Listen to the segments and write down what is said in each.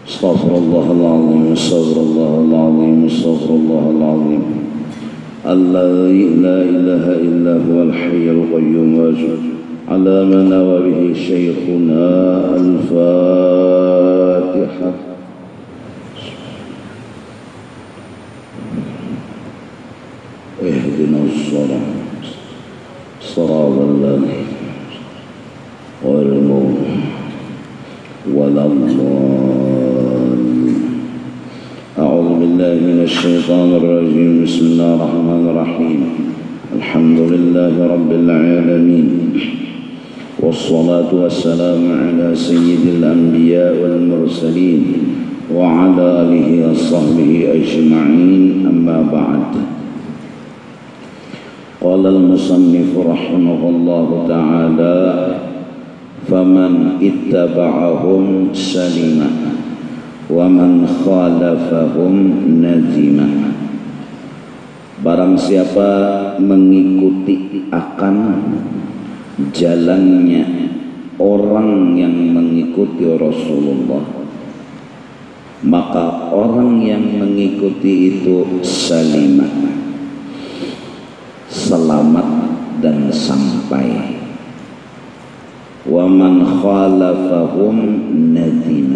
Astaghfirullahaladzim, astaghfirullahaladzim, astaghfirullahaladzim. La ilaha illa huwal hayyul qayyum wa ala man nawa bihi syekhuna al-Fatihah. Ihdinas siratal ladzina wal أعوذ بالله من الشيطان الرجيم بسم الله الرحمن الرحيم الحمد لله رب العالمين والصلاة والسلام على سيد الأنبياء والمرسلين وعلى آله وصحبه أجمعين أما بعد قال المصنف رحمه الله تعالى فمن اتبعهم سلم وَمَنْ خَالَفَهُمْ نَزِمَ. Barang siapa mengikuti akan jalannya orang yang mengikuti Rasulullah, maka orang yang mengikuti itu salimah, selamat dan sampai. وَمَنْ خَالَفَهُمْ نَزِمَ.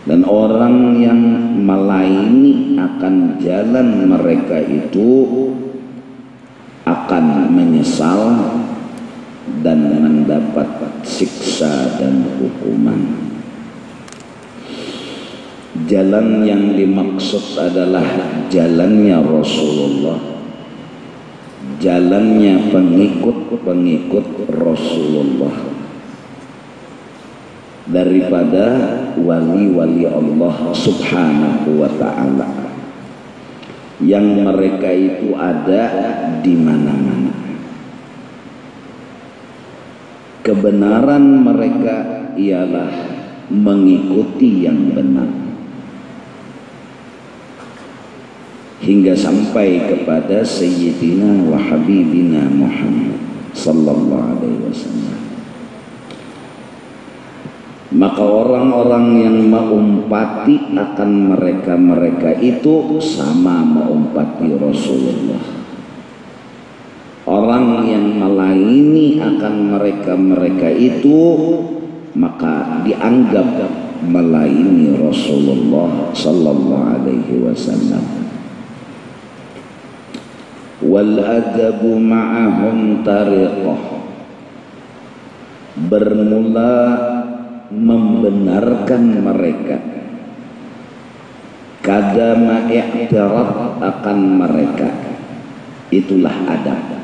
Dan orang yang melaini akan jalan mereka itu akan menyesal dan mendapat siksa dan hukuman. Jalan yang dimaksud adalah jalannya Rasulullah, jalannya pengikut-pengikut Rasulullah, daripada wali-wali Allah subhanahu wa ta'ala yang mereka itu ada di mana-mana. Kebenaran mereka ialah mengikuti yang benar hingga sampai kepada Sayyidina wa Habibina Muhammad sallallahu alaihi wasallam. Maka orang-orang yang mengumpati akan mereka itu sama mengumpati Rasulullah. Orang yang melaini akan mereka itu maka dianggap melaini Rasulullah sallallahu alaihi wasallam. Wal adabu ma'ahum tariqah. Bermula membenarkan mereka, kadama i'tiraf akan mereka, itulah adab.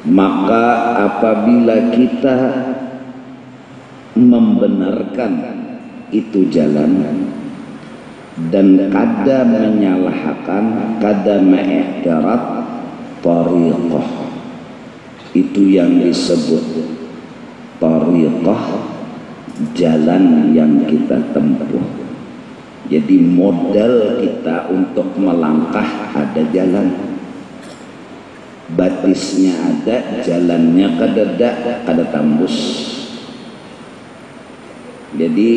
Maka apabila kita membenarkan itu jalan dan kada menyalahkan, kada i'tiraf tariqah, itu yang disebut tariqah, jalan yang kita tempuh. Jadi modal kita untuk melangkah ada jalan, batisnya ada, jalannya kada tembus. Jadi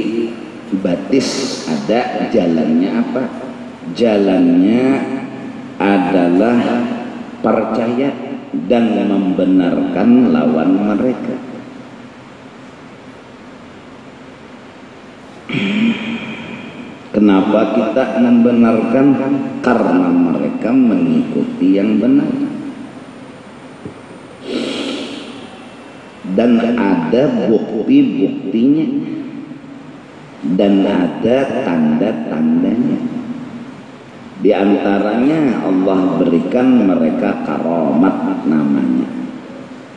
batis ada, jalannya apa? Jalannya adalah percaya dan membenarkan lawan mereka. Kenapa kita membenarkan? Karena mereka mengikuti yang benar. Dan ada bukti-buktinya dan ada tanda-tandanya. Di antaranya Allah berikan mereka karamat namanya.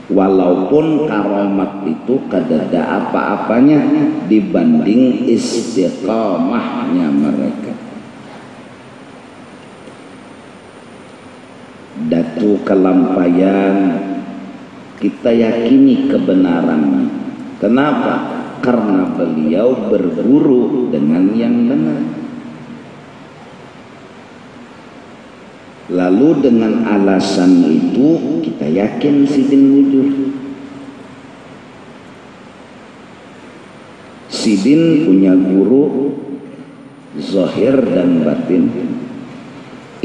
Walaupun karamat itu kada ada apa-apanya dibanding istiqamahnya mereka. Datu kelampaian kita yakini kebenarannya. Kenapa? Karena beliau berburu dengan yang benar. Lalu dengan alasan itu kita yakin sidin wujud. Sidin punya guru zahir dan batin.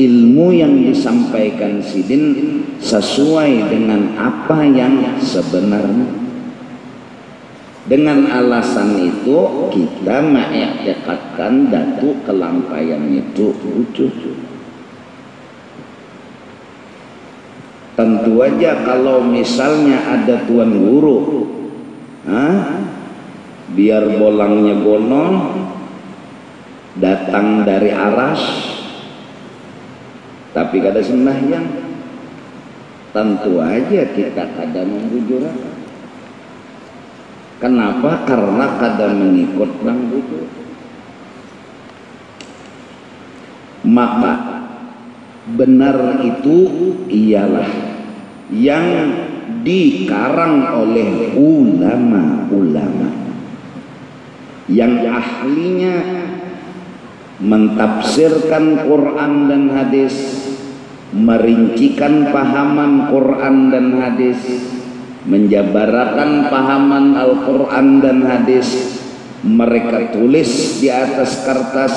Ilmu yang disampaikan Sidin sesuai dengan apa yang sebenarnya. Dengan alasan itu kita mengiktikadkan datu kelampaian itu wujud. Tentu aja kalau misalnya ada tuan guru, biar bolangnya gonol, datang dari aras, tapi kada sembahyang, tentu aja kita kada membujur. Kenapa? Karena kada mengikut nang bujur. Maka benar itu ialah yang dikarang oleh ulama-ulama yang ahlinya mentafsirkan Quran dan hadis, merincikan pahaman Quran dan hadis, menjabarkan pahaman Al-Quran dan hadis. Mereka tulis di atas kertas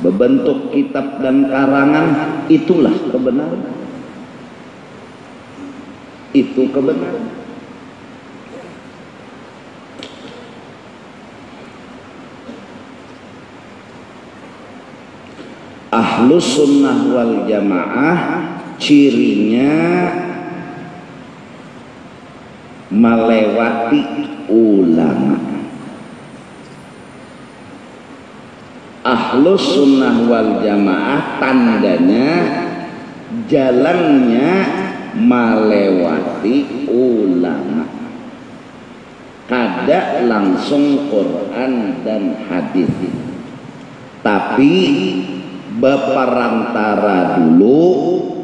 berbentuk kitab dan karangan. Itulah kebenaran. Itu kebenaran. Ahlus sunnah wal jamaah cirinya melewati ulama. Ahlus sunnah wal jamaah tandanya jalannya melewati ulama, kada langsung Quran dan hadis, tapi berperantara dulu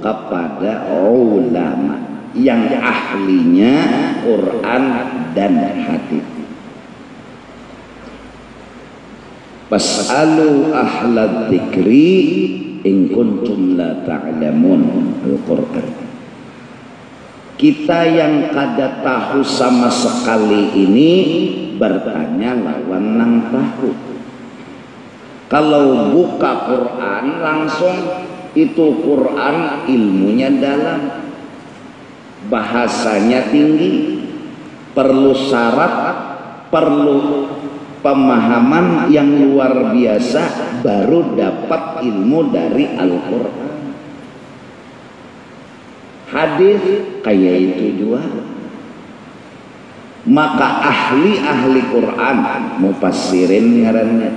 kepada ulama yang ahlinya Quran dan hadis. Fas'alu ahlad dzikri in kuntum la ta'lamun. Al-Quran. Kita yang kada tahu sama sekali ini bertanya lawan nang tahu. Kalau buka Quran langsung itu Quran ilmunya dalam, bahasanya tinggi, perlu syarat, perlu pemahaman yang luar biasa baru dapat ilmu dari Al-Quran. Hadis kayak itu juga. Maka ahli-ahli Quran mufassirin ngarannya,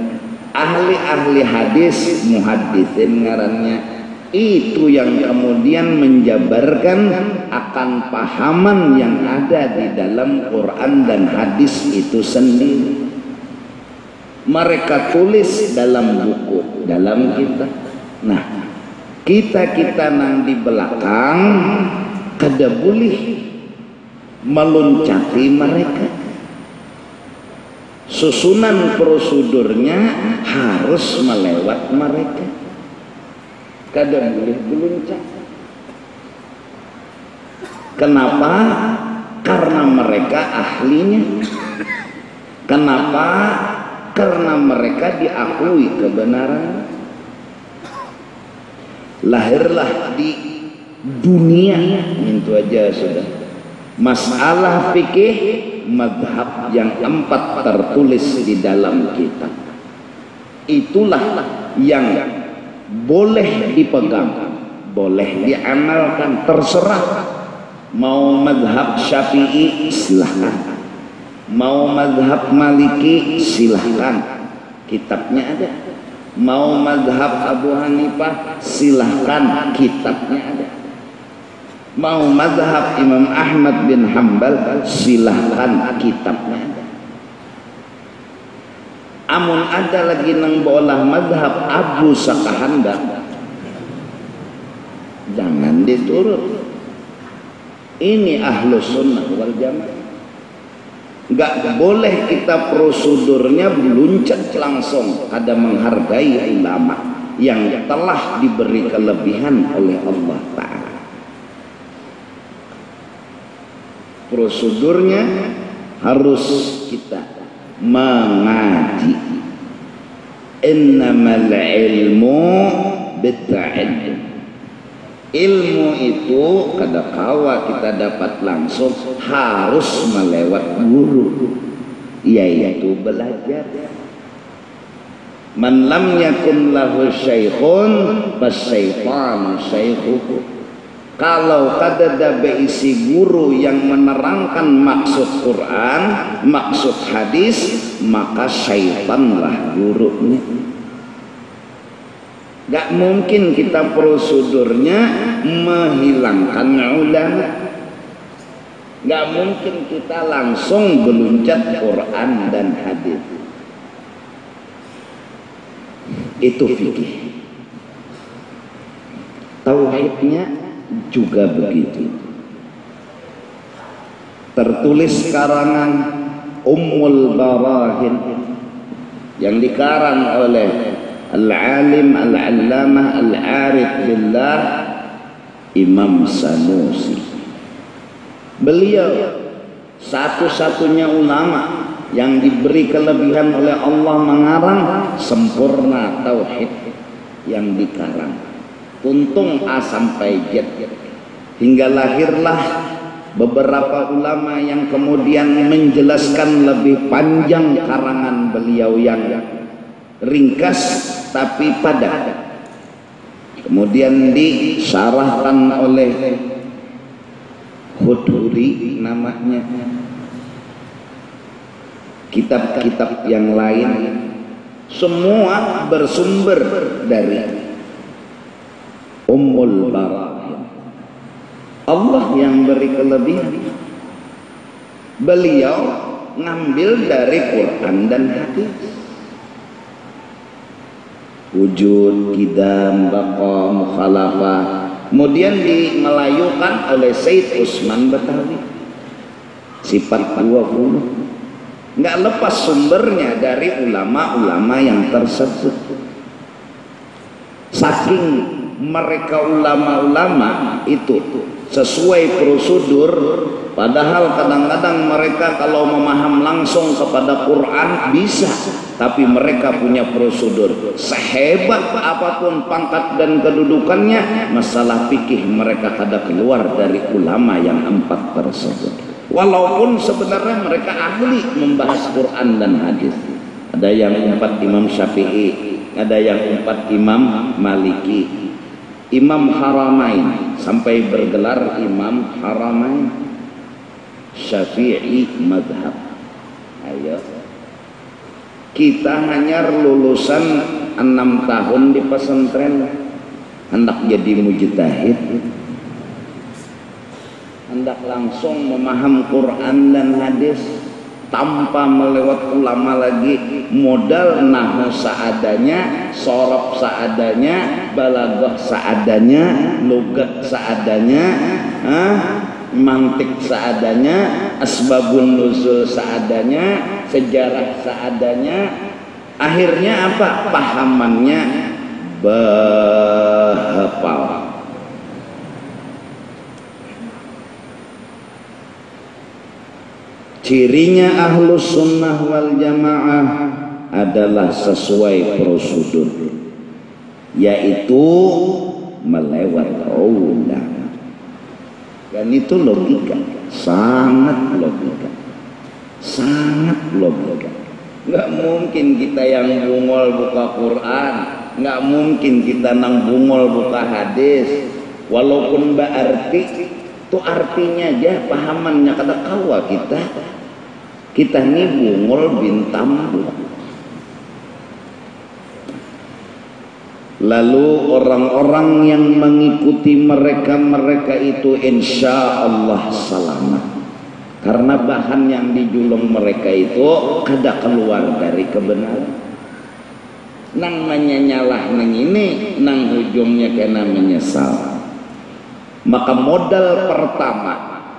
ahli-ahli hadis muhaddisin ngarannya, itu yang kemudian menjabarkan akan pahaman yang ada di dalam Quran dan hadis itu sendiri. Mereka tulis dalam buku, dalam kitab. Nah, kita nang di belakang kada boleh meloncati mereka. Susunan prosedurnya harus melewat mereka, kada boleh meloncat. Kenapa? Karena mereka ahlinya. Kenapa? Karena mereka diakui kebenaran. Lahirlah di dunia itu aja sudah masalah fikih madhab yang 4 tertulis di dalam kitab. Itulah yang boleh dipegang, boleh diamalkan, terserah. Mau madhab Syafi'i silahkan, mau madhab Maliki silahkan, kitabnya ada. Mau madhab Abu Hanifah silahkan, kitabnya ada. Mau madhab Imam Ahmad bin Hanbal silahkan, kitabnya ada. Amun ada lagi nang bolah madhab Abu Sakahanda, jangan diturut. Ini ahlus sunnah wal jamaah. Gak boleh kita prosedurnya meluncat langsung, kada menghargai ulama yang telah diberi kelebihan oleh Allah Ta'ala. Prosedurnya harus kita mengaji. Innamal ilmu bitta'allum. Ilmu itu kadakawa kita dapat langsung, harus melewat guru, yaitu belajar. Man lam yakun lahu syaikhun fasyaitanu syaikhuhu. Kalau kadada beisi guru yang menerangkan maksud Quran, maksud hadis, maka syaitanlah gurunya. Gak mungkin kita prosedurnya menghilangkan ulama. Gak mungkin kita langsung beluncat Quran dan hadis. Itu fikih. Tauhidnya juga begitu. Tertulis karangan Ummul Barahin yang dikarang oleh Al-Alim Al-Allamah Al-Arif Billah Imam Sanusi. Beliau satu-satunya ulama yang diberi kelebihan oleh Allah mengarang sempurna tauhid yang dikarang, tuntung A sampai Z, hingga lahirlah beberapa ulama yang kemudian menjelaskan lebih panjang karangan beliau yang ringkas tapi padat, kemudian disyarahkan oleh Hudhuri namanya. Kitab-kitab yang lain semua bersumber dari Ummul Barahin. Allah yang beri kelebihan. Beliau ngambil dari Quran dan hadis. Wujud, qidam, baqa, mukhalafah. Kemudian dimelayukan oleh Said Usman Batawi. Sifat 20. Nggak lepas sumbernya dari ulama-ulama yang tersebut. Saking mereka ulama-ulama itu sesuai prosedur, padahal kadang-kadang mereka kalau memaham langsung kepada Quran bisa, tapi mereka punya prosedur. Sehebat apapun pangkat dan kedudukannya, masalah fikih mereka kada keluar dari ulama yang 4 tersebut. Walaupun sebenarnya mereka ahli membahas Quran dan hadis. Ada yang 4 Imam Syafi'i, ada yang 4 Imam Maliki, Imam Haramain, sampai bergelar Imam Haramain, Syafi'i madhab. Ayo, kita hanya lulusan 6 tahun di pesantren, hendak jadi mujtahid, hendak langsung memaham Quran dan hadis tanpa melewat ulama lagi, modal nahwu seadanya, sorof seadanya, balaghah seadanya, logat seadanya, mantik seadanya, asbabun nuzul seadanya, sejarah seadanya. Akhirnya apa? Pahamannya bahapal. Cirinya ahlus sunnah wal jamaah adalah sesuai prosedur, yaitu melewat ulama. Dan itu logika, sangat logika, sangat logika. Nggak mungkin kita yang bungol buka Quran, nggak mungkin kita nang bungol buka hadis. Walaupun berarti itu artinya aja pahamannya kata kawa kita ini bungol bintang. Lalu orang-orang yang mengikuti mereka itu insya Allah selamat, karena bahan yang dijulung mereka itu kada keluar dari kebenaran. Nang menyalah nang ini, nang ujungnya kena menyesal. Maka modal pertama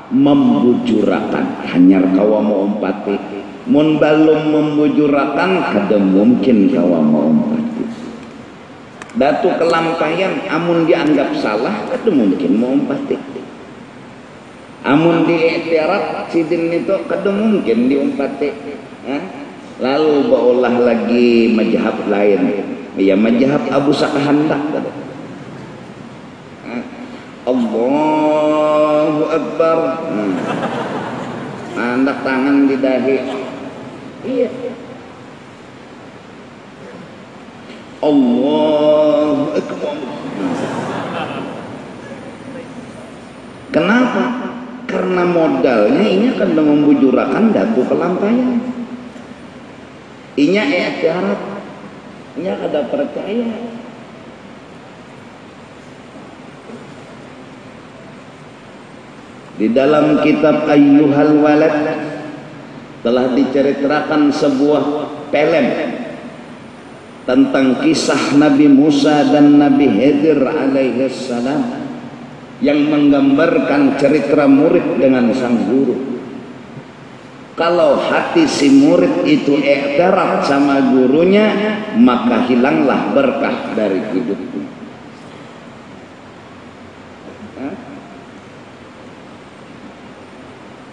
membujurakan, hanyar kawa mau umpati. Mun balum membujurakan, kada mungkin kawa mau umpati. Datu kelampaian, amun dianggap salah, kada mungkin mau umpati. Amun diiktiraf sidin itu kada mungkin diumpati. Lalu baolah lagi mazhab lain, ya mazhab Abu Sakahandak. Allahu Akbar. Angkat tangan di dahi. Iya. Allahu Akbar. Kenapa? Karena modalnya ini akan membujurakan datu kelampaian. Inya i'tiraf, inya kada percaya. Di dalam kitab Ayyuhal Walad telah diceritakan sebuah film tentang kisah Nabi Musa dan Nabi Khidir alaihissalam yang menggambarkan cerita murid dengan sang guru. Kalau hati si murid itu i'tiraf sama gurunya, maka hilanglah berkah dari hidupnya.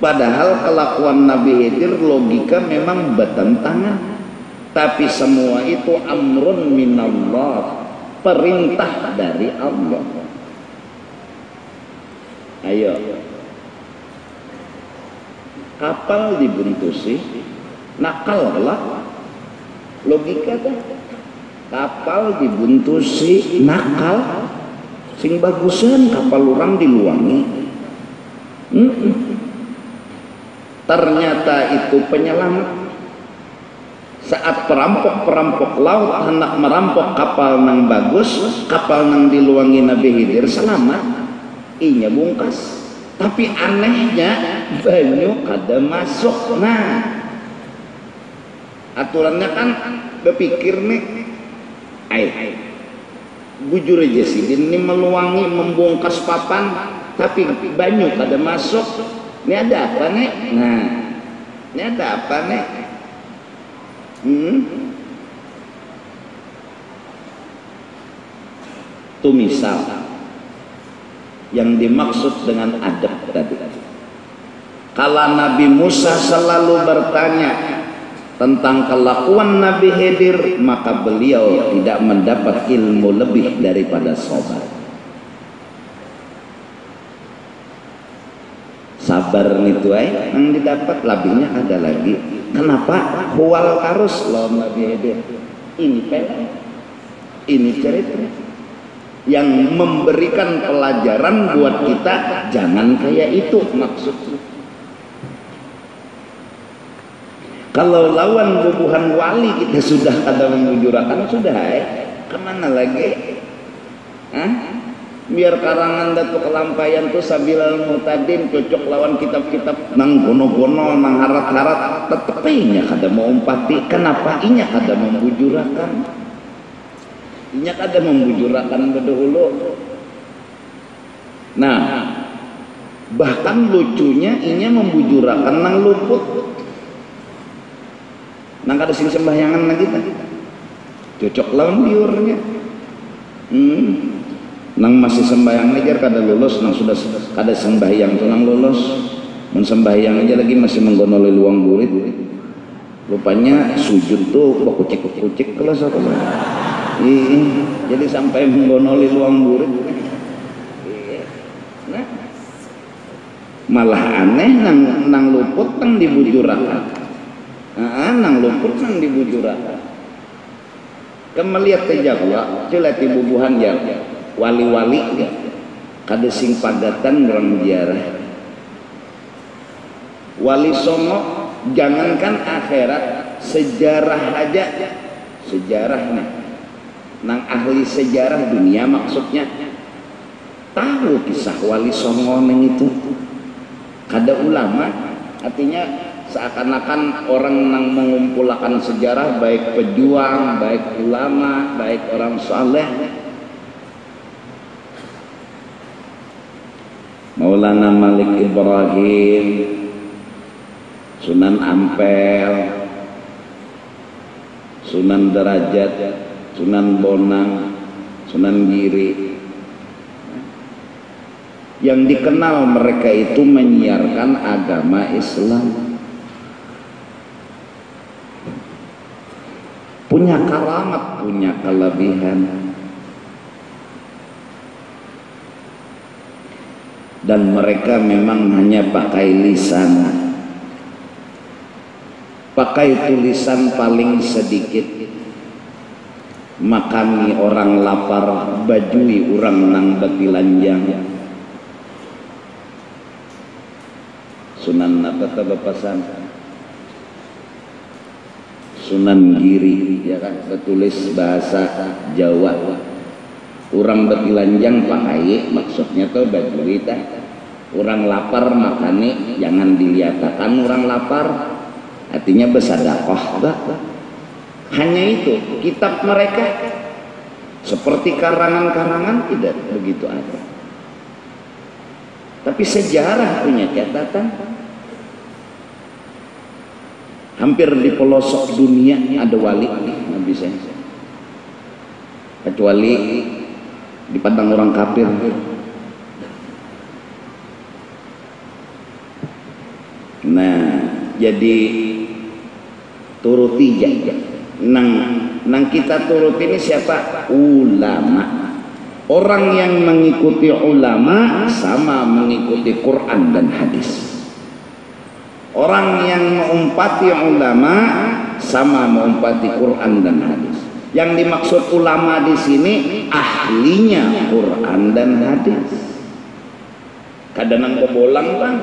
Padahal kelakuan Nabi Khidir logika memang bertentangan, tapi semua itu amrun minallah, perintah dari Allah. Ayo, kapal dibuntusi, nakal lah, logika dah. Kapal dibuntusi, nakal, sing bagusan kapal orang diluangi. Ternyata itu penyelamat. Saat perampok laut hendak merampok kapal nang bagus, kapal nang diluangi Nabi Khidir selamat. Inya bungkas, tapi anehnya banyu kada masuk. Nah, aturannya kan berpikir nih, bujur aja sih, ini meluangi membungkas papan, tapi banyu kada masuk. Ini ada apa nih? Nah, ini ada apa nih? Itu misal yang dimaksud dengan adab tadi. Kalau Nabi Musa selalu bertanya tentang kelakuan Nabi Khidir, maka beliau tidak mendapat ilmu lebih daripada sabar. Sabar itu yang didapat lebihnya ada lagi. Kenapa? Huwal karus lawan Nabi Khidir. Ini film, ini cerita yang memberikan pelajaran buat kita, jangan kayak itu maksudnya. Kalau lawan bubuhan wali kita sudah ada membujurakan, sudah kemana lagi? Biar karangan datu kelampaian tuh Sabilal Mu'tadin cocok lawan kitab-kitab nang gono-gono nang harat-harat, tetep inya kada mau umpati. Kenapa inya kada membujurakan? Inya kada membujurakan berdahulu. Nah, bahkan lucunya inya membujurakan nang luput, nang kada sing sembahyangan lagi tadi. Cocok lawan biurnya. Nang masih sembahyang aja kada lulus, nang sudah kada sembahyang tuh nang lulus. Men sembahyang aja lagi masih menggonoli luang burit. Rupanya sujud tuh kucik-kucik kelas apa. Jadi sampai menggonoli luang burit. Nah, malah aneh nang luput nang dibujurakan. Nang luput nang dibujurakan. Kemelihat ke Jawa, celati bubuhan ya wali-wali ya. Kada sing padatan orang ziarah. Wali Songo jangankan akhirat, sejarah aja, sejarahnya. Nang ahli sejarah dunia maksudnya tahu kisah Wali Songo neng itu. Kada ulama, artinya seakan-akan orang nang mengumpulkan sejarah, baik pejuang, baik ulama, baik orang saleh. Maulana Malik Ibrahim, Sunan Ampel, Sunan Derajat, Sunan Bonang, Sunan Giri, yang dikenal mereka itu menyiarkan agama Islam. punya karamat, punya kelebihan. Dan mereka memang hanya pakai lisan, pakai tulisan paling sedikit, makani orang lapar, bajui orang nang betilanjang. Sunan apa tebapasan? Sunan Giri, ya kan, bertulis bahasa Jawa. Orang betilanjang pakai, maksudnya tuh bajui tah. Orang lapar makani jangan diliatakan orang lapar, artinya bersedekah bah. Hanya itu kitab mereka, seperti karangan-karangan tidak begitu ada. Tapi sejarah punya catatan. Hampir di pelosok dunia ada wali, nggak bisa. Kecuali di padang orang kafir. Nah, jadi turuti aja. Nang kita turuti ini siapa? Ulama. Orang yang mengikuti ulama sama mengikuti Quran dan hadis. Orang yang mengumpati ulama sama mengumpati Quran dan hadis. Yang dimaksud ulama di sini ahlinya Quran dan hadis. Kadang nang bobolang bang,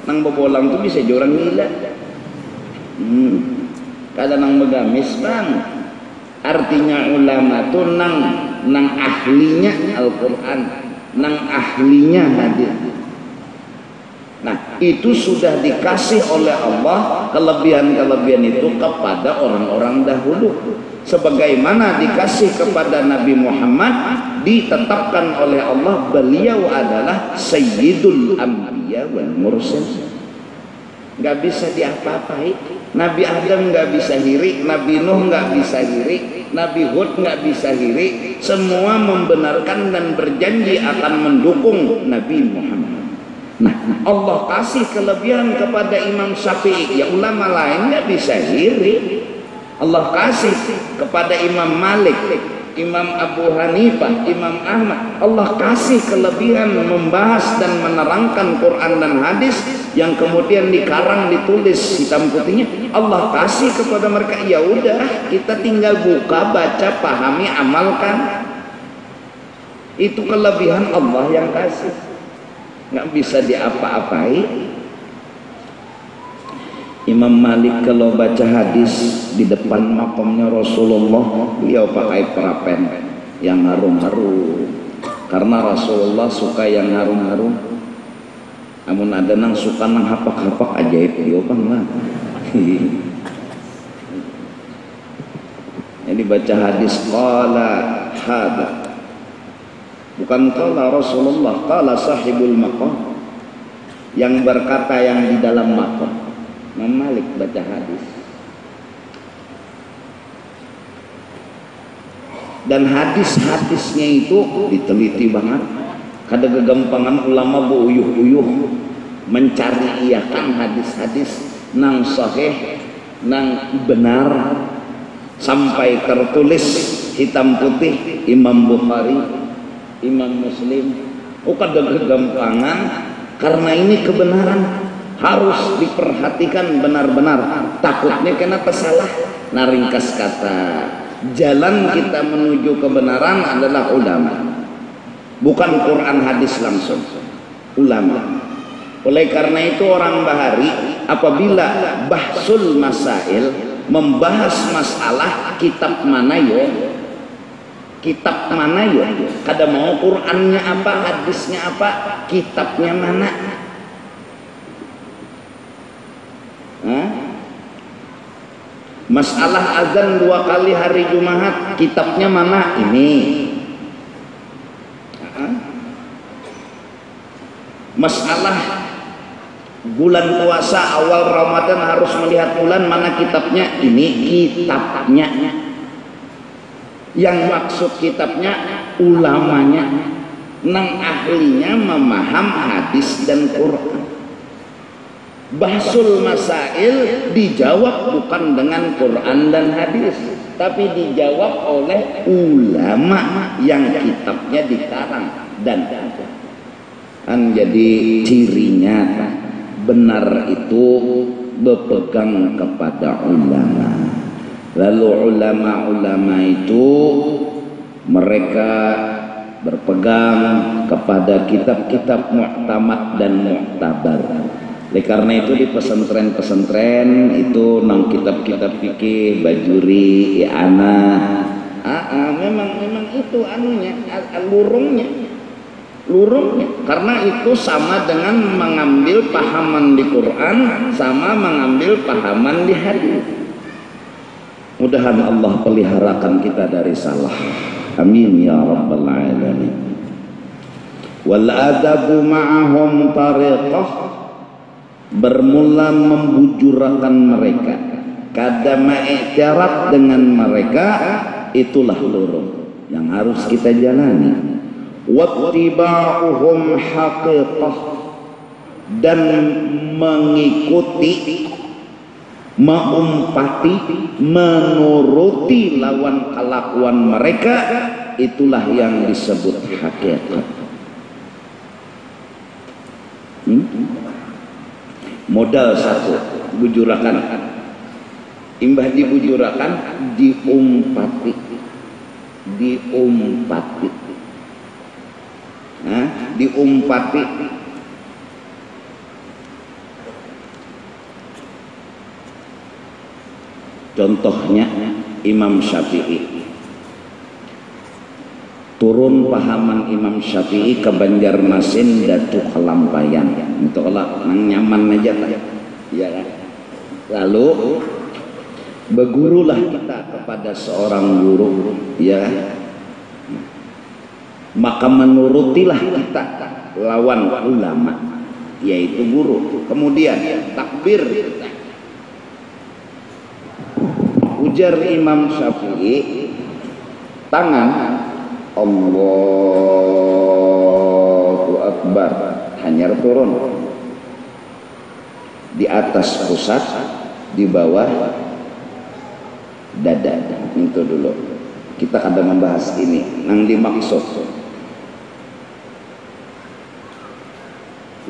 nang bobolang tuh bisa jorang gila. Kadang nang begamis bang, artinya ulama tuh nang ahlinya Al-Quran, nang ahlinya hadis. Nah, itu sudah dikasih oleh Allah kelebihan-kelebihan itu kepada orang-orang dahulu. Sebagaimana dikasih kepada Nabi Muhammad, ditetapkan oleh Allah beliau adalah Sayyidul Anbiya wal Mursalin. Nggak bisa diapa-apai. Nabi Adam nggak bisa hiri, Nabi Nuh nggak bisa hiri, Nabi Hud nggak bisa hiri. Semua membenarkan dan berjanji akan mendukung Nabi Muhammad. Nah, Allah kasih kelebihan kepada Imam Syafi'i, ya ulama lain nggak bisa hiri. Allah kasih kepada Imam Malik, Imam Abu Hanifah, Imam Ahmad. Allah kasih kelebihan membahas dan menerangkan Quran dan hadis yang kemudian dikarang, ditulis hitam putihnya. Allah kasih kepada mereka. Ya udah, kita tinggal buka, baca, pahami, amalkan. Itu kelebihan Allah yang kasih. Nggak bisa diapa-apai. Imam Malik kalau baca hadis di depan makamnya Rasulullah, beliau pakai perapen yang harum-harum karena Rasulullah suka yang harum-harum. Namun ada nang suka nang hapak-hapak ajaib dia kan lah. Jadi baca hadis qala hada, bukan qala Rasulullah, qala sahibul maqam, yang berkata yang di dalam maqam. Imam Malik baca hadis. Dan hadis-hadisnya itu diteliti banget. Kada kegampangan ulama beuyuh-uyuh mencari iakan hadis-hadis nang sahih, nang benar, sampai tertulis hitam putih Imam Bukhari, Imam Muslim. Kada kegampangan, karena ini kebenaran harus diperhatikan benar-benar. Takutnya kenapa salah. Nah, ringkas kata, jalan kita menuju kebenaran adalah ulama, bukan Quran hadis langsung, ulama. Oleh karena itu orang Bahari apabila bahsul masail, membahas masalah, kitab mana yo, kitab mana yo, kada mau Qurannya apa, hadisnya apa, kitabnya mana. Masalah azan 2 kali hari Jumat, kitabnya mana? Ini. Masalah bulan puasa awal Ramadan harus melihat bulan, mana kitabnya? Ini kitabnya. Yang maksud kitabnya ulamanya, nang ahlinya memaham hadis dan Quran. Bahsul masail dijawab bukan dengan Quran dan hadis, tapi dijawab oleh ulama yang kitabnya dikarang dan jadi cirinya benar itu berpegang kepada ulama. Lalu ulama-ulama itu mereka berpegang kepada kitab-kitab mu'tamad dan mu'tabar. Oleh karena itu di pesantren-pesantren itu nang kitab-kitab fikih, bajuri, i'anah. Memang itu anunya, lurungnya. Karena itu sama dengan mengambil pahaman di Quran, sama mengambil pahaman di hadis. Mudahan Allah peliharakan kita dari salah. Amin ya rabbal alamin. Wal adabu ma'ahum tariqah, bermula membujurakan mereka, kadama i'tiraf dengan mereka, itulah lurung yang harus kita jalani. Wattiba'uhum haqiqah, dan mengikuti, mengumpati, menuruti lawan kelakuan mereka, itulah yang disebut hakikat. Modal satu, bujurakan. Imbah dibujurakan, diumpati. Diumpati. Contohnya Imam Syafi'i. Turun pahaman Imam Syafi'i ke Banjarmasin datu kelampayan. Untuk olah nang nyaman aja lah. Ya kan? Lalu bergurulah kita kepada seorang guru, ya. Maka menurutilah kita lawan ulama, yaitu guru. Kemudian takbir. Ujar Imam Syafi'i, tangan Allahu Akbar, hanya turun di atas pusat, di bawah dada. Itu dulu kita kadang membahas ini nang dimaksud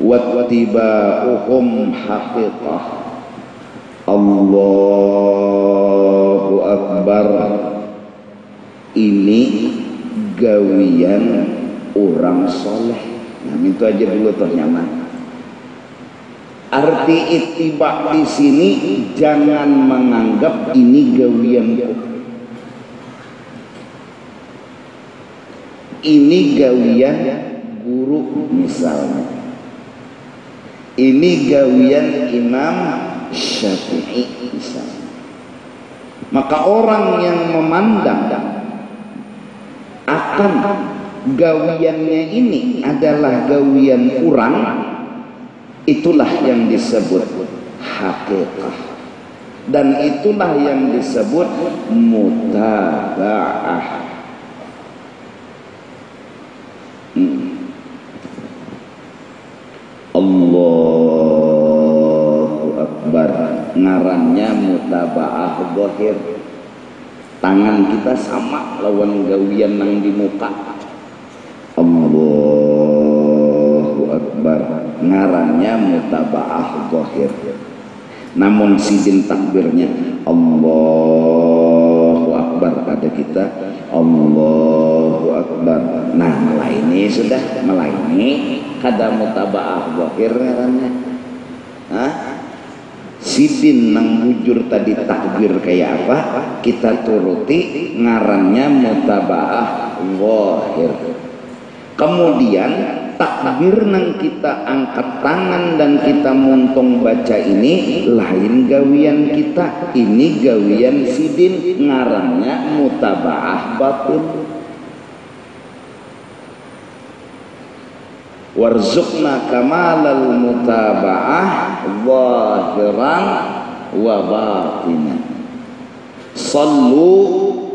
wattiba'uhum haqiqah. Allahu Akbar ini gawian orang soleh. Nah itu aja dulu tuh nyaman. Arti ittiba di sini jangan menganggap ini gawian ini gawian guru misalnya. Ini gawian Imam Syafi'i misalnya. Maka orang yang memandang akan gawiannya ini adalah gawian kurang, itulah yang disebut haqiqah, dan itulah yang disebut mutaba'ah. Allahu Akbar ngarannya mutaba'ah zahir. Tangan kita sama lawan gawian nang di muka. Allahu Akbar ngarannya mutaba'ah zahir. Namun sidin takbirnya Allahu Akbar pada kita Allahu Akbar. Nah melaini sudah melaini kada mutaba'ah zahir ngarannya. Sidin nang bujur tadi takbir kayak apa kita turuti, ngarannya mutaba'ah zahir. Kemudian takbir nang kita angkat tangan dan kita muntung baca ini lain gawian kita, ini gawian sidin, ngarannya mutaba'ah batin. Warzuqna kamalal mutaba'ah zahiran wa batinan. Sallu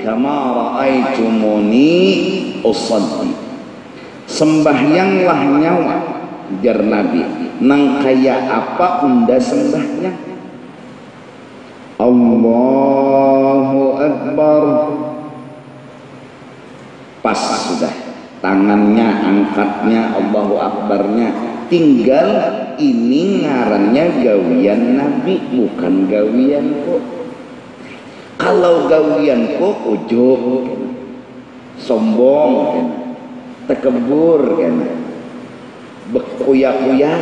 kama ra'aitumuni usalli. Sembahyanglah nyawa jar Nabi nang kaya apa unda sembahyang. Allahu Akbar. Pas sudah, tangannya angkatnya, Allahu Akbarnya. Tinggal ini ngarannya gawian Nabi, bukan gawian kok. Kalau gawian kok ujub, sombong, tekebur, bekuya-kuya.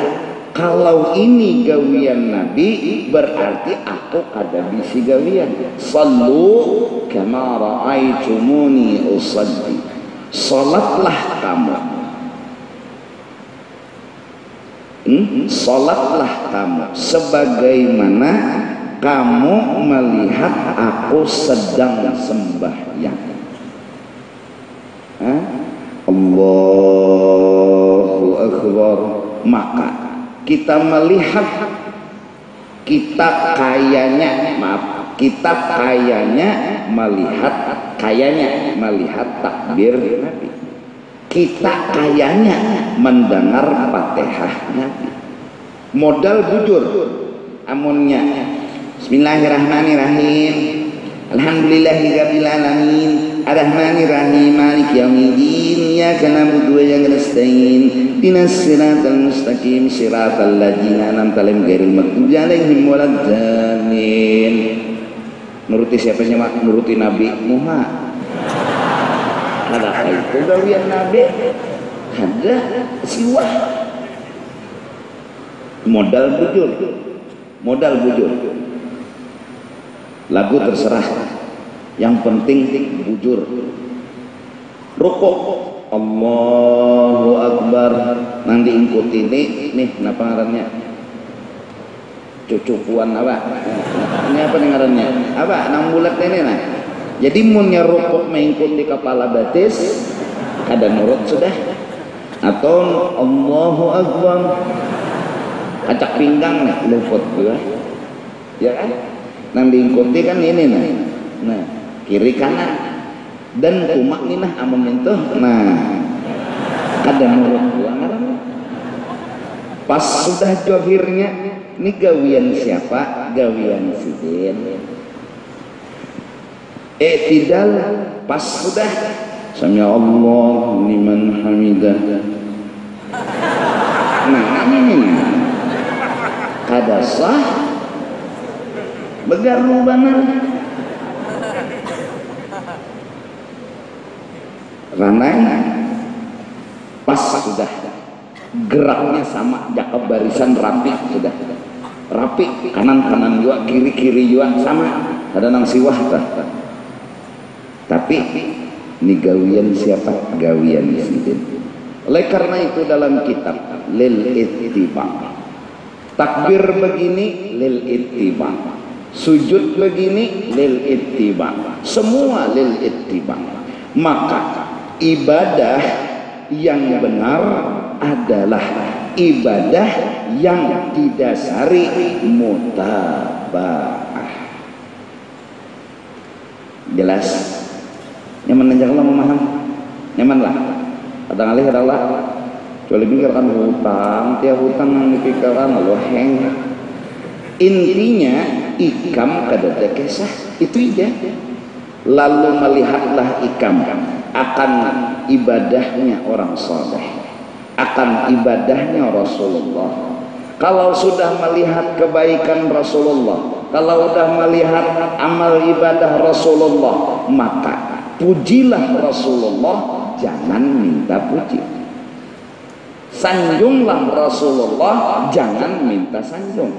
Kalau ini gawian Nabi, berarti aku kada bisi gawian. Sallu kama ra'aitumuni usalli. Salatlah kamu. Salatlah kamu sebagaimana kamu melihat aku sedang sembahyang. Allahu Akbar. Maka kita melihat, kita kayaknya melihat takbir Nabi. Kita kayaknya mendengar Fatihah Nabi. Modal bujur amunnya. Bismillahirrahmanirrahim. Alhamdulillahirabbil alamin. Arrahmanirrahim. Maliki yaumiddin. Iyyaka na'budu wa iyyaka nasta'in. Ihdinas siratal mustaqim. Siratal ladzina an'amta 'alaihim ghairil maghdubi 'alaihim waladdallin. Nuruti siapa nyawa? Nuruti Nabi Muhammad. Ada itu gawian Nabi, ada siwah. Modal bujur. Lagu terserah, yang penting bujur. Rukuk, Allahu Akbar. Nang diikuti nih napa ngarannya? Cucukuan apa? Ini apa ngarannya? Apa nang bulat ini nah? Jadi munnya rukuk mengikuti kepala batis, kada nurut sudah. Atau Allahu Akbar, acak pinggang nih, luput juga, ya kan? Nang diikuti kan ini nah, kiri kanan dan kumak nih nah amun itu, nah, kada nurut juga ngarannya. Pas sudah johirnya, ini gawian siapa? Gawian sidin. Tidak pas sudah Sami Allah liman hamidah. Nah ini kada sah, begaru benar. Ranai pas sudah, geraknya sama, jakab barisan rapi sudah, rapi kanan juga, kiri juga sama, ada nang siwah tak. Tapi ini gawian siapa? Gawian sidin. Oleh karena itu dalam kitab lil ittiba, takbir begini lil ittiba, sujud begini lil ittiba, semua lil ittiba. Maka ibadah yang benar adalah ibadah yang didasari mutaba'ah. Jelas? Nyaman aja kalau memaham, nyaman lah. Kadang-kadang adalah kecuali pikirkan hutang, tiap hutang yang dipikirkan lo heng. Intinya ikam kada kisah itu aja. Lalu melihatlah ikam akan ibadahnya orang saleh, akan ibadahnya Rasulullah. Kalau sudah melihat kebaikan Rasulullah, kalau sudah melihat amal ibadah Rasulullah, maka pujilah Rasulullah, jangan minta puji. Sanjunglah Rasulullah, jangan minta sanjung.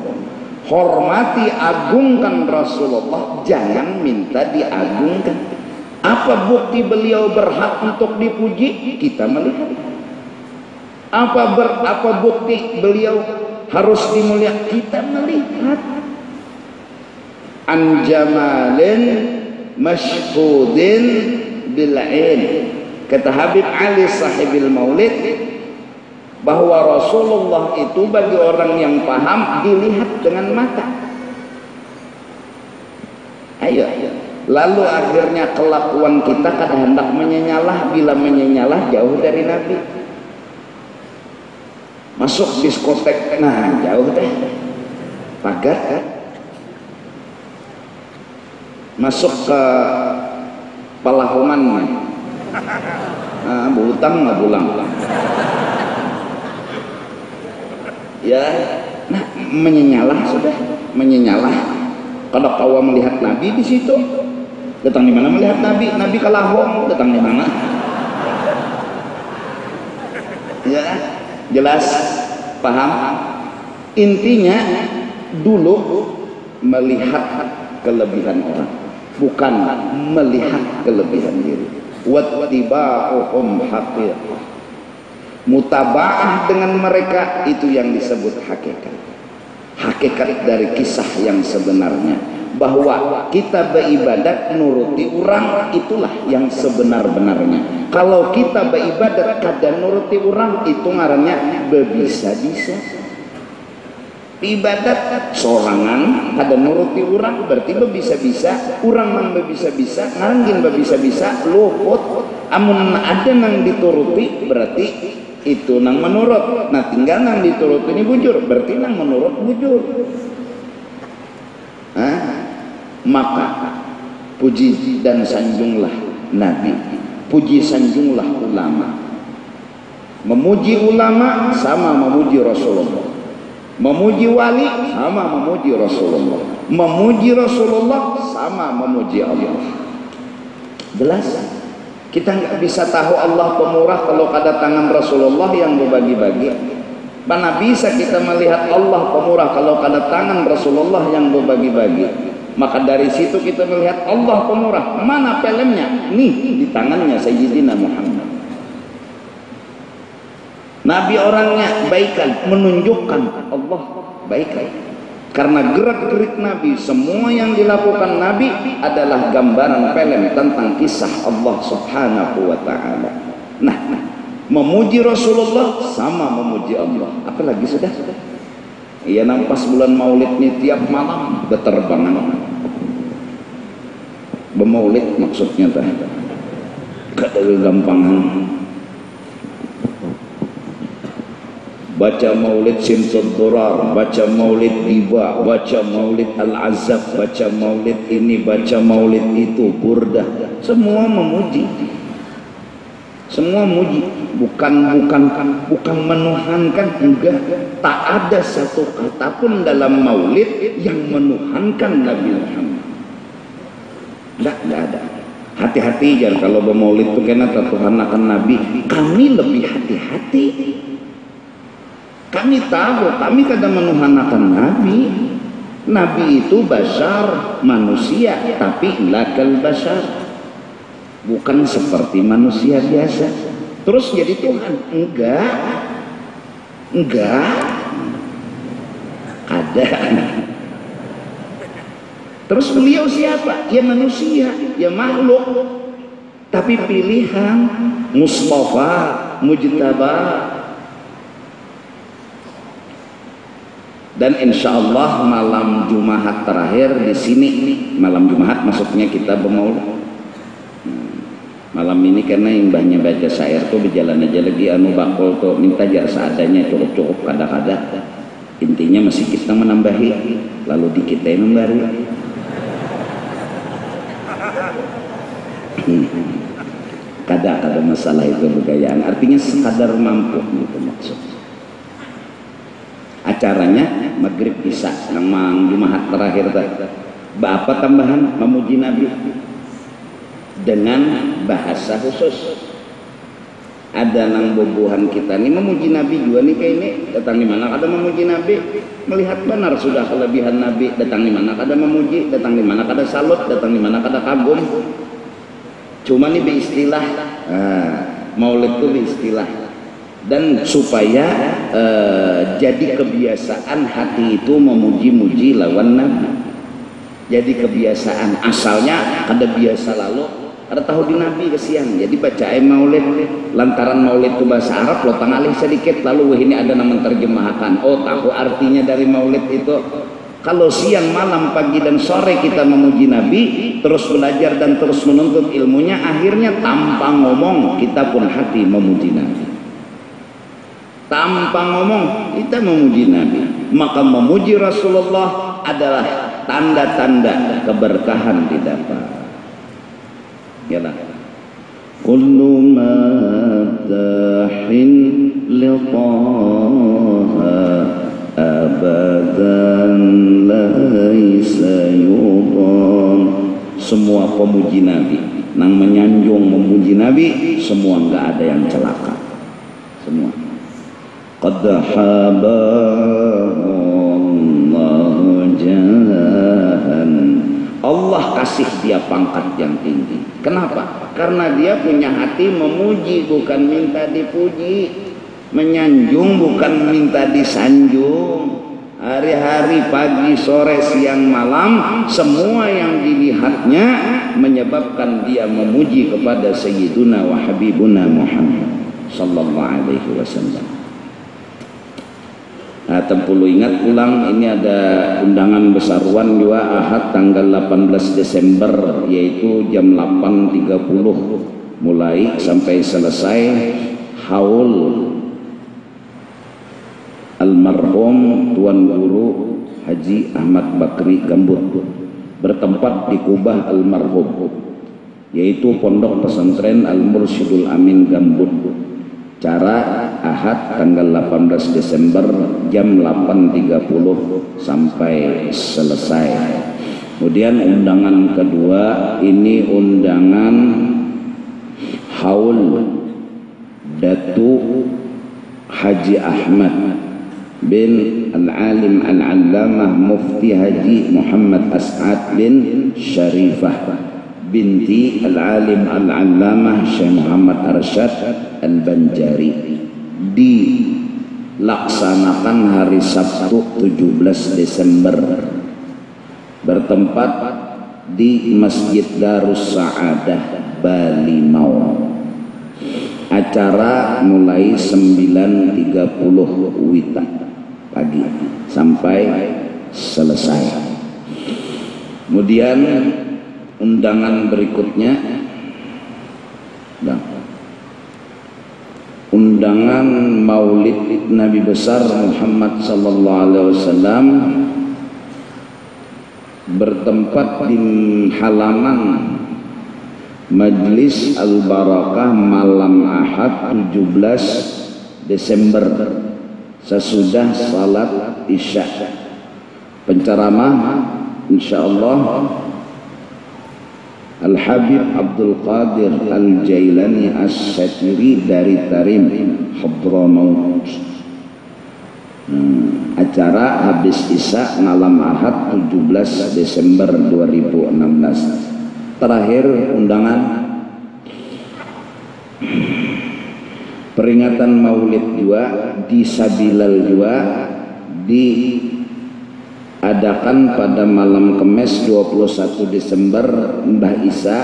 Hormati, agungkan Rasulullah, jangan minta diagungkan. Apa bukti beliau berhak untuk dipuji? Kita melihat. Apa bukti beliau harus dimuliakan? Kita melihat. An jamalin mashhudin bil'ain. Kata Habib Ali sahibil maulid, bahwa Rasulullah itu bagi orang yang paham dilihat dengan mata. Ayo. Lalu akhirnya kelakuan kita kadang hendak menyenyalah, bila menyenyalah jauh dari Nabi. Masuk diskotek, nah jauh deh. Pagar kan? masuk ke pelahuman, berhutang nggak pulang. Ya, nah menyenyalah sudah, menyenyalah. Kalau kau melihat Nabi di situ, datang di mana melihat Nabi? Nabi kalahong, datang di mana? Ya, jelas, paham? Intinya dulu melihat kelebihan orang, bukan melihat kelebihan diri. Wattiba'uhum haqiqah. Mutabaah dengan mereka itu yang disebut hakikat. Hakikat dari kisah yang sebenarnya, bahwa kita beribadat nuruti orang, itulah yang sebenar-benarnya. Kalau kita beribadat kada nuruti orang, itu ngarannya bebisa-bisa. Ibadat sorangan kada nuruti orang berarti bebisa-bisa. Orang nang bebisa-bisa nganggin bebisa-bisa luput. Amun ada nang dituruti berarti itu nang menurut. Nah tinggal nang diturut ini bujur, berarti nang menurut bujur. Maka puji dan sanjunglah Nabi, puji sanjunglah ulama. Memuji ulama sama memuji Rasulullah, memuji wali sama memuji Rasulullah, memuji Rasulullah sama memuji Allah. Jelas? Kita nggak bisa tahu Allah pemurah kalau kada tangan Rasulullah yang berbagi-bagi. Mana bisa kita melihat Allah pemurah kalau kada tangan Rasulullah yang berbagi-bagi. Maka dari situ kita melihat Allah pemurah. Mana filmnya? Nih di tangannya Sayyidina Muhammad. Nabi orangnya baikan, menunjukkan Allah baikan. Karena gerak-gerik Nabi, semua yang dilakukan Nabi adalah gambaran film tentang kisah Allah Subhanahu wa ta'ala. Nah, memuji Rasulullah sama memuji Allah. Apalagi sudah? Iya, nampas bulan Maulid ini tiap malam berterbangan. Bermaulid maksudnya tah. Kada gampangan. Baca maulid Simsud Durar, baca maulid Iba, baca maulid Al-Azab, baca maulid ini, baca maulid itu, Burdah, semua memuji. Semua memuji, bukan menuhankan, enggak. Tak ada satu kata pun dalam maulid yang menuhankan Nabi Muhammad. Enggak ada. Hati-hati jangan kalau bermaulid itu kena tertuhanakan Nabi. Kami lebih hati-hati. Kami tahu, kami kadang menuhanakan Nabi. Nabi itu basar, manusia, tapi lakal basar, bukan seperti manusia biasa. Terus jadi Tuhan? Enggak. Ada. Terus beliau siapa? Ya manusia, ya makhluk, tapi pilihan, Mustafa, Mujtaba. Dan insya Allah malam Jumat terakhir di sini, malam Jumat maksudnya kita bermaulid. Malam ini karena imbahnya baca syair tuh berjalan aja lagi anu bakul tuh minta jar seadanya cukup kadang-kadang. Intinya masih kita menambahi, lalu di kita memberi. Kada masalah itu begayaan. Artinya sekadar mampu gitu maksudnya. Acaranya maghrib isya nama Jumat terakhir tadi. Apa tambahan memuji Nabi dengan bahasa khusus. Ada nang bobohan kita nih memuji Nabi juga nih kayak ini. Datang di mana ada memuji Nabi, melihat benar sudah kelebihan Nabi. Datang di mana ada memuji, datang di mana ada salut, datang di mana ada kagum. Cuma nih beristilah, maulid itu beristilah. Dan supaya jadi kebiasaan hati itu memuji-muji lawan Nabi. Jadi kebiasaan, asalnya kada biasa lalu ada tahu di Nabi kesian. Jadi baca maulid, lantaran maulid itu bahasa Arab, lo tangalih sedikit lalu ini ada nama menerjemahkan. Oh tahu artinya dari maulid itu. Kalau siang, malam, pagi dan sore kita memuji Nabi, terus belajar dan terus menuntut ilmunya, akhirnya tanpa ngomong kita pun hati memuji Nabi. Tanpa ngomong kita memuji Nabi. Maka memuji Rasulullah adalah tanda-tanda keberkahan didapat. Yalah. Kullu madahin li taha abadan laisa yudhan. Semua pemuji Nabi, nang menyanjung memuji Nabi, semua enggak ada yang celaka. Semua. Qad haballahu jahan. Allah kasih dia pangkat yang tinggi. Kenapa? Karena dia punya hati memuji, bukan minta dipuji. Menyanjung bukan minta disanjung. Hari-hari, pagi, sore, siang, malam, semua yang dilihatnya menyebabkan dia memuji kepada Sayyiduna wa Habibuna Muhammad sallallahu alaihi wasallam. Nah, tempulu ingat ulang, ini ada undangan besaruan juga Ahad tanggal 18 Desember, yaitu jam 8.30 mulai sampai selesai haul almarhum Tuan Guru Haji Ahmad Bakri Gambut, bertempat di Kubah almarhum, yaitu Pondok Pesantren Al-Mursyidul Amin Gambut. Cara Ahad tanggal 18 Desember jam 8.30 sampai selesai. Kemudian undangan kedua ini undangan haul Datu Haji Ahmad bin Al-Alim Al-Allamah Mufti Haji Muhammad As'ad bin Syarifah binti Al-Alim Al-Allamah Syekh Muhammad Arsyad Al-Banjari, dilaksanakan hari Sabtu 17 Desember, bertempat di Masjid Darus Sa'adah Bali Mau. Acara mulai 9.30 WITA pagi sampai selesai. Kemudian undangan berikutnya, undangan Maulid Nabi besar Muhammad sallallahu alaihi wasallam, bertempat di halaman Majlis Al-Barakah malam Ahad 17 Desember sesudah salat Isya. Penceramah insyaallah Al-Habib Abdul Qadir Al-Jailani As-Satiri dari Tarim Hadramaut. Acara habis Isya malam Ahad 17 Desember 2016. Terakhir undangan peringatan Maulid juga di Sabilal juga diadakan pada malam Kemis 21 Desember Mbah Isa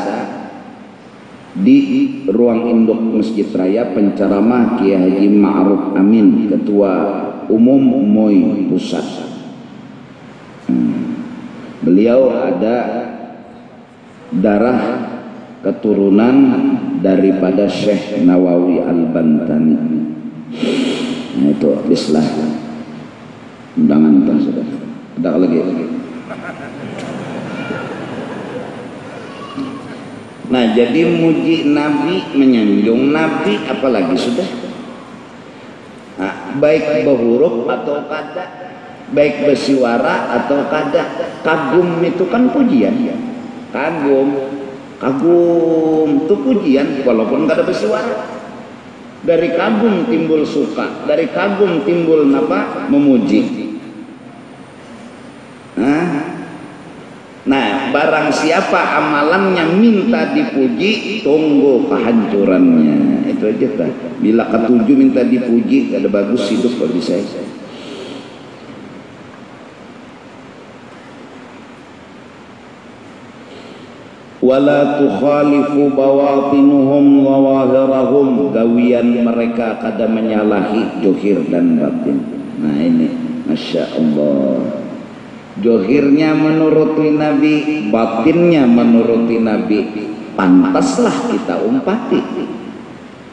di ruang induk Masjid Raya. Penceramah Kiai Haji Ma'ruf Amin, Ketua Umum MUI Pusat. Beliau ada darah keturunan daripada Syekh Nawawi Al-Bantani. Nah, itu habislah undangan itu sudah. Ada lagi. Nah, jadi muji Nabi, menyanjung Nabi, apalagi sudah. Nah, baik berhuruf atau kada, baik bersuara atau kada. Kagum itu kan pujian. Kagum itu pujian walaupun nggak ada bersuara. Dari kagum timbul suka, dari kagum timbul apa? Memuji. Nah, barang siapa amalannya minta dipuji, tunggu kehancurannya. Itu aja kan. Bila ketujuh minta dipuji, kada bagus hidup bagi saya. Wala tukhalifu bawatinuhum wa wahirahum, gawian mereka kada menyalahi johir dan batin. Nah ini Masya Allah, johirnya menuruti Nabi, batinnya menuruti Nabi, pantaslah kita umpati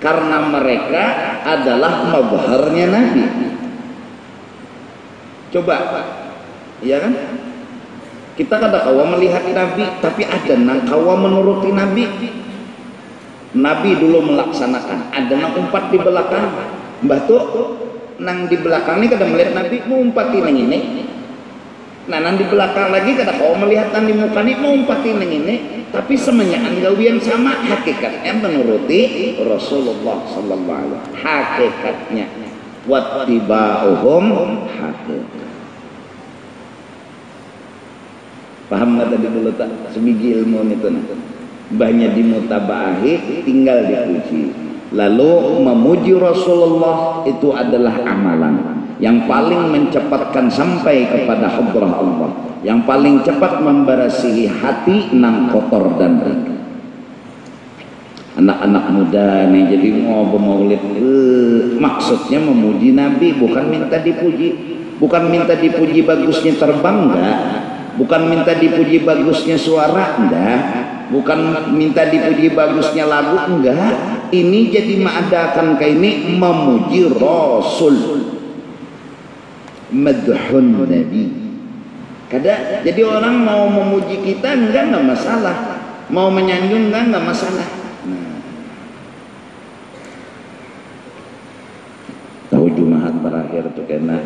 karena mereka adalah mazharnya Nabi. Coba, ya kan? Kita kada kawa melihat Nabi, tapi ada nang kawa menuruti Nabi. Nabi dulu melaksanakan, ada nang umpat di belakang. Mbah tuh nang di belakang ini kada melihat Nabi, mau umpati nang ini. Nah nang di belakang lagi kada kawa melihat nang di muka ini, mau umpati nang ini. Tapi semuanya gawian sama, hakikatnya menuruti Rasulullah sallallahu alaihi wasallam. Hakikatnya wattiba'uhum hakikat. Paham nggak tadi dulu tak sebiji ilmu itu banyak dimutabaahi, tinggal dipuji. Lalu memuji Rasulullah itu adalah amalan yang paling mencepatkan sampai kepada hadrah Allah, yang paling cepat memberasihi hati nang kotor dan ringan. Anak-anak muda nih jadi mau bermaulid, maksudnya memuji Nabi, bukan minta dipuji, bukan minta dipuji bagusnya terbang, enggak. Bukan minta dipuji bagusnya suara, enggak. Bukan minta dipuji bagusnya lagu, enggak. Ini jadi mengadakan kayak ini memuji Rasul, madhun Nabi. Kada jadi orang mau memuji kita enggak masalah, mau menyanjung enggak masalah. Tahu Jumat terakhir tuh kena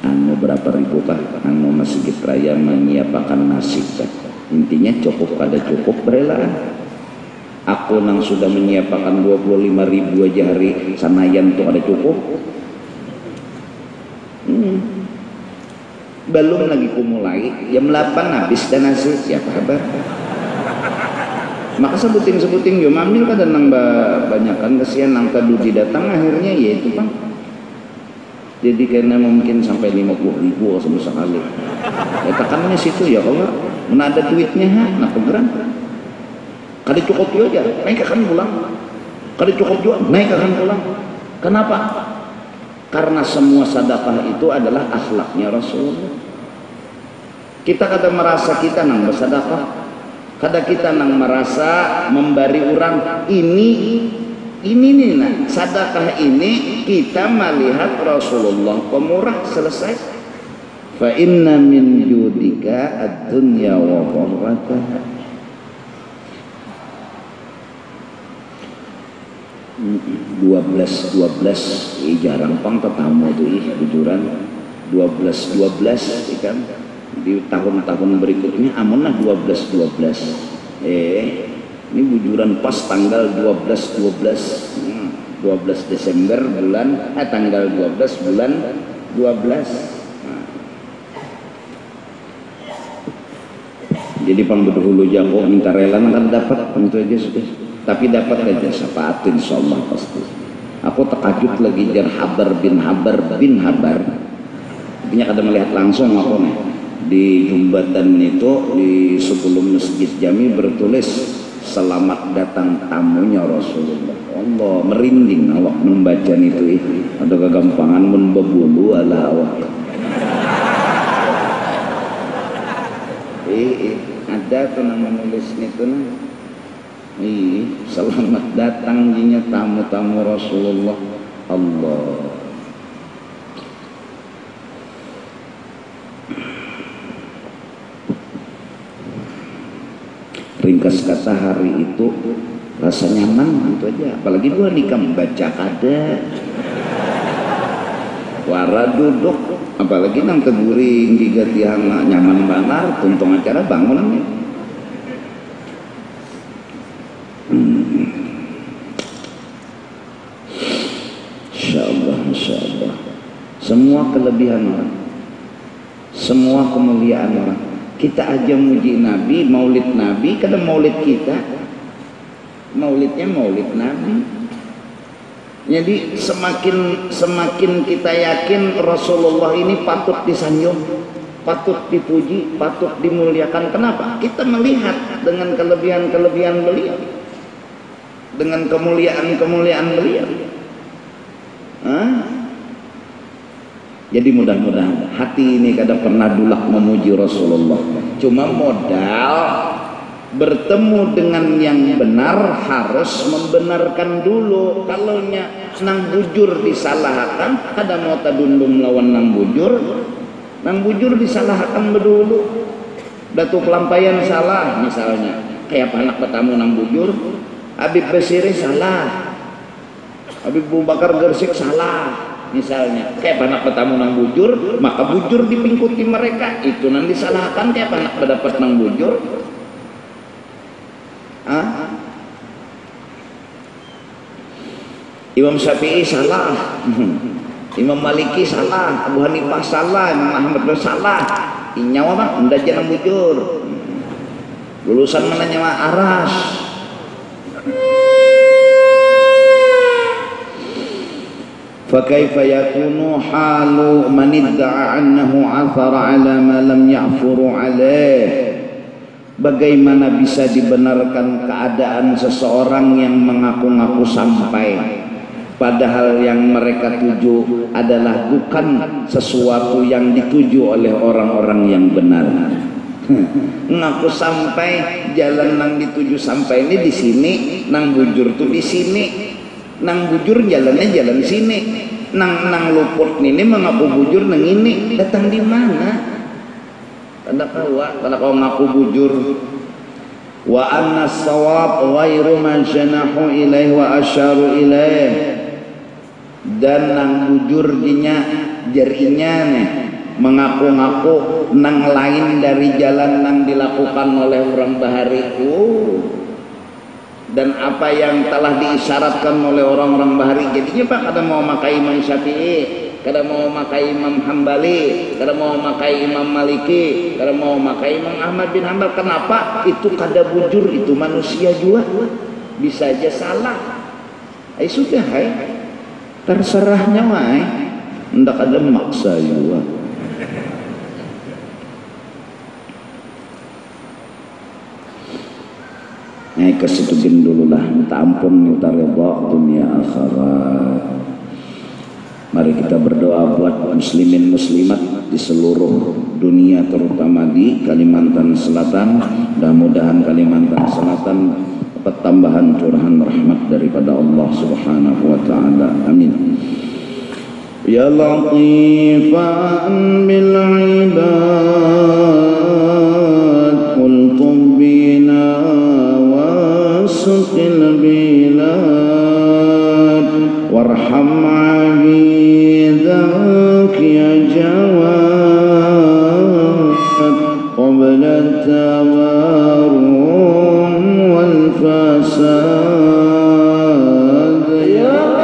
anu berapa ribu kah anu masjid raya menyiapkan nasib kah. Intinya cukup kada cukup berelaan. Aku nang sudah menyiapkan 25.000 aja hari Sanayan tuh ada cukup. Belum lagi ku mulai jam 8 habis dan nasi siapa kabar. Maka sebuting yo mamil kada nang banyakan kesian nang tadi datang akhirnya ya itu Bang. Jadi karena mungkin sampai 50.000 sama sekali. Ya tekannya situ ya kalau mana ada duitnya nah program. Kada cukup juga aja, naik akan pulang. Kada cukup juga, naik akan pulang. Kenapa? Karena semua sedekah itu adalah akhlaknya Rasulullah. Kita kada merasa kita nang bersedekah, kada kita nang merasa memberi orang ini nih nah sedekah ini kita melihat Rasulullah pemurah, selesai. Fa inna min judika ad-dunya wa dharrataha. 12 jarang pang tetamu tuh bujuran 12 ikan di tahun-tahun berikutnya amunlah 12 ini bujuran pas tanggal 12 Desember bulan tanggal 12 bulan 12. Jadi pangbeduhulu jago minta rela akan dapat tentu aja sudah, tapi dapat aja syafaat insyaallah pasti. Aku terkajut lagi jar Habar bin Habar artinya kada melihat langsung aku nih di jembatan itu di sebelum Masjid Jami bertulis selamat datang tamunya Rasulullah. Allah merinding awak membaca itu ada kegampangan mun bebulu ala awak. Ada tuh nama menulis itu selamat datang jinya tamu-tamu Rasulullah. Allah. Ringkas kata hari itu rasa nyaman itu aja, apalagi gua nikah baca kada wara duduk apalagi nang teguring giga tiang nyaman banget tuntung acara bangun nih. Insya Allah semua kelebihan orang, semua kemuliaan orang. Kita aja muji Nabi, maulid Nabi, kadang maulid kita maulidnya maulid Nabi. Jadi semakin kita yakin Rasulullah ini patut disanjung, patut dipuji, patut dimuliakan. Kenapa? Kita melihat dengan kelebihan-kelebihan beliau, dengan kemuliaan-kemuliaan beliau. Jadi mudah-mudahan hati ini kada pernah dulak memuji Rasulullah. Cuma modal bertemu dengan yang benar harus membenarkan dulu. Kalau nang bujur disalahkan, kada mau tadundum lawan nang bujur disalahkan berdulu. Datu Pelampaian salah misalnya, kayak anak petamu nang bujur. Habib Basiri salah, Habib Abu Bakar Gersik salah misalnya, kayak anak petamu nang bujur, maka bujur dipingkuti mereka, itu nanti disalahkan kayak anak pendapat nang bujur. Imam Syafi'i salah, Imam Maliki salah, Abu Hanifah salah, Imam Ahmad salah. Inyawa mah ndak jangan bujur. Lulusan mana nyawa aras. Fa kaifa yakunu halu man idda'a annahu 'athara 'ala ma lam ya'furu 'alaih. Bagaimana bisa dibenarkan keadaan seseorang yang mengaku-ngaku sampai, padahal yang mereka tuju adalah bukan sesuatu yang dituju oleh orang-orang yang benar. Ngaku sampai, jalan nang dituju sampai ini di sini, nang bujur tuh di sini. Nang bujur jalannya jalan sini. Nang luput ini mengaku bujur nang ini. Datang di mana? Kada kau ngaku bujur. Wa anna as-shawab ghairu man janahu ilaih wa asyaru ilaih. Dan nang bujur dinya jerinya nih mengaku-ngaku nang lain dari jalan nang dilakukan oleh orang bahari. Dan apa yang telah diisyaratkan oleh orang-orang bahari. Jadinya Pak, kada mau makai Imam Syafi'i, kada mau makai Imam Hambali, kada mau makai Imam Maliki, kada mau makai Imam Ahmad bin Hanbal. Kenapa? Itu kada bujur, itu manusia juga, bisa aja salah. Sudah, terserahnya wae, ndak ada maksa juga. Kesitugin dulu lah, minta ampun, minta redha dunia akhirat. Mari kita berdoa buat muslimin muslimat di seluruh dunia, terutama di Kalimantan Selatan. Mudah-mudahan Kalimantan Selatan dapat tambahan curahan rahmat daripada Allah Subhanahu wa taala. Amin. Ya Latifan bil ibad qul bina wasqil bilad warham abidak ya jawad qabla tawarrum wal fasad ya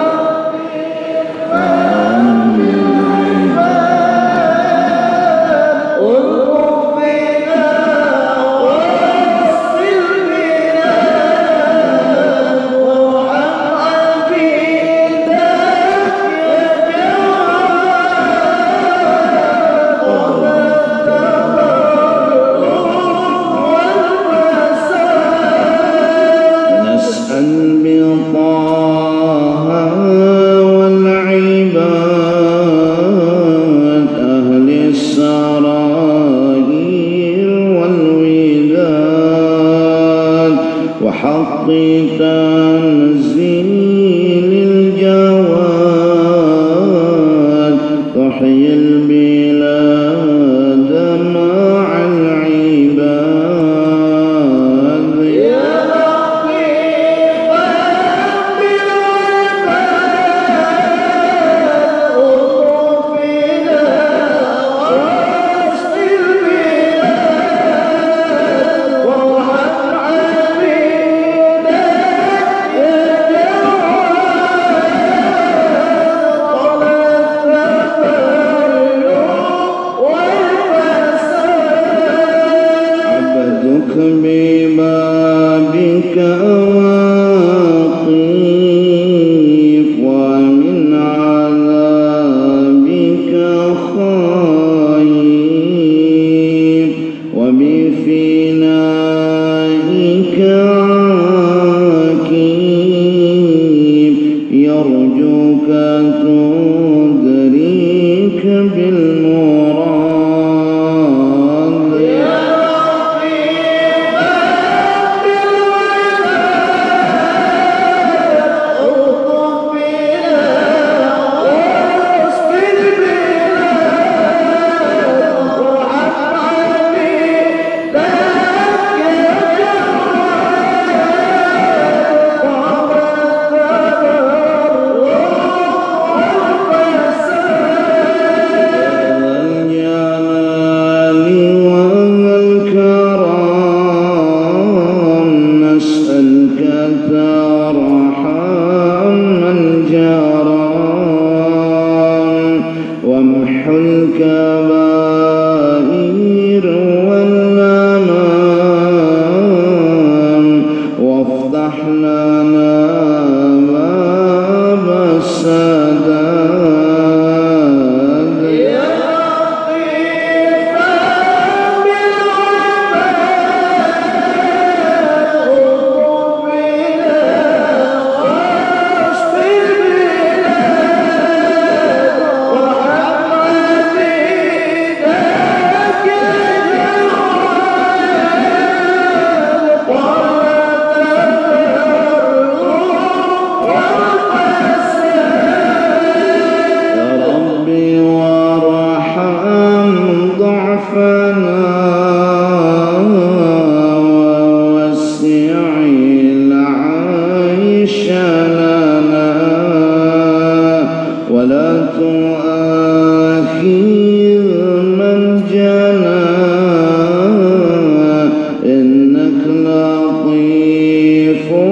ترحم من جران وامحو الكبائر والآثام وافتح لنا باب السداد يا لطيفا